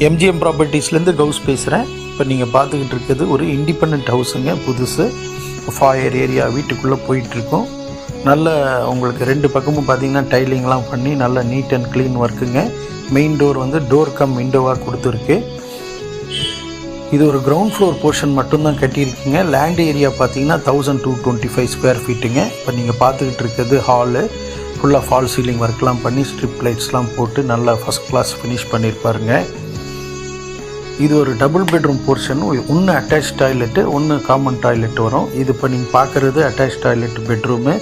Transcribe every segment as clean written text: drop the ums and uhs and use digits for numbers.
MGM ப்ராப்பர்ட்டிஸ்லேருந்து கவுஸ் பேசுகிறேன். இப்போ நீங்கள் பார்த்துக்கிட்டு இருக்கிறது ஒரு இண்டிபெண்ட் ஹவுஸுங்க, புதுசு ஃபாயர் ஏரியா வீட்டுக்குள்ளே போயிட்டுருக்கோம். நல்ல உங்களுக்கு ரெண்டு பக்கமும் பார்த்திங்கன்னா டைலிங்லாம் பண்ணி நல்ல நீட் அண்ட் க்ளீன் ஒர்க்குங்க. மெயின் டோர் வந்து டோர் கம் விண்டோவாக கொடுத்துருக்கு. இது ஒரு கிரவுண்ட் ஃப்ளோர் போர்ஷன் மட்டும்தான் கட்டியிருக்குங்க. லேண்ட் ஏரியா பார்த்தீங்கன்னா 1225 ஸ்கொயர் ஃபீட்டுங்க. இப்போ நீங்கள் பார்த்துக்கிட்டு இருக்கிறது ஹாலு, ஃபுல்லாக ஃபால் சீலிங் ஒர்க்லாம் பண்ணி ஸ்ட்ரிப் லைட்ஸ்லாம் போட்டு நல்லா ஃபஸ்ட் கிளாஸ் ஃபினிஷ் பண்ணியிருப்பாருங்க. இது ஒரு டபுள் பெட்ரூம் போர்ஷன். ஒன்று அட்டாச் டாய்லெட்டு, ஒன்று காமன் டாய்லெட் வரும். இது இப்போ நீங்கள் பார்க்குறது அட்டாச் டாய்லெட் பெட்ரூமு.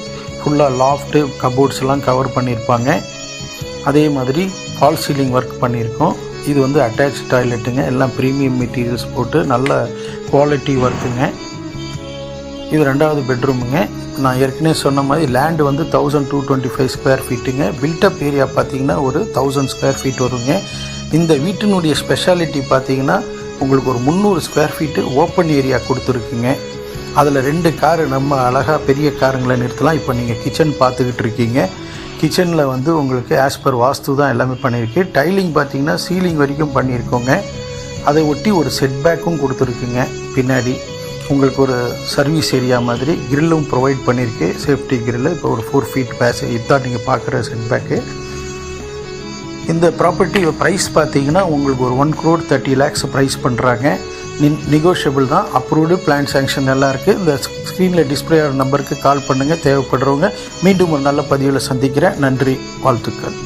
ஃபுல்லாக லாஃப்ட்டு கபோர்ட்ஸ்லாம் கவர் பண்ணியிருப்பாங்க. அதே மாதிரி ஃபால் சீலிங் ஒர்க் பண்ணியிருக்கோம். இது வந்து அட்டாச் டாய்லெட்டுங்க. எல்லாம் ப்ரீமியம் மெட்டீரியல்ஸ் போட்டு நல்ல குவாலிட்டி ஒர்க்குங்க. இது ரெண்டாவது பெட்ரூமுங்க. நான் ஏற்கனவே சொன்ன மாதிரி லேண்டு வந்து 1225 ஸ்கொயர் ஃபீட்டுங்க. பில்டப் ஏரியா பார்த்திங்கன்னா ஒரு 1000 ஸ்கொயர் ஃபீட் வருங்க. இந்த வீட்டினுடைய ஸ்பெஷாலிட்டி பார்த்திங்கன்னா உங்களுக்கு ஒரு 300 ஸ்கொயர் ஃபீட்டு ஓப்பன் ஏரியா கொடுத்துருக்குங்க. அதில் 2 காரு நம்ம அழகாக பெரிய காருங்களை நிறுத்தலாம். இப்போ நீங்கள் கிச்சன் பார்த்துக்கிட்டு இருக்கீங்க. கிச்சனில் வந்து உங்களுக்கு ஆஸ் பர் வாஸ்து தான் எல்லாமே பண்ணியிருக்கு. டைலிங் பார்த்திங்கன்னா சீலிங் வரைக்கும் பண்ணியிருக்கோங்க. அதை ஒட்டி ஒரு செட் பேக்கும் கொடுத்துருக்குங்க. பின்னாடி உங்களுக்கு ஒரு சர்வீஸ் ஏரியா மாதிரி கிரில்லும் ப்ரொவைட் பண்ணியிருக்கு, சேஃப்டி கிரில்லு. இப்போ ஒரு 4 ஃபீட் பேஸ் இதுதான் நீங்கள் பார்க்குற செட் பேக்கு. இந்த ப்ராப்பர்ட்டி ப்ரைஸ் பார்த்தீங்கன்னா உங்களுக்கு ஒரு 1,30 lakhs ப்ரைஸ் பண்ணுறாங்க. நெகோஷியபிள் தான். அப்ரூவ்டு, பிளான் சேங்ஷன் எல்லாம் இருக்குது. இந்த ஸ்க்ரீனில் டிஸ்பிளே ஆகிற நம்பருக்கு கால் பண்ணுங்கள் தேவைப்படுறவங்க. மீண்டும் ஒரு நல்ல பதிவில் சந்திக்கிறேன். நன்றி, வாழ்த்துக்கள்.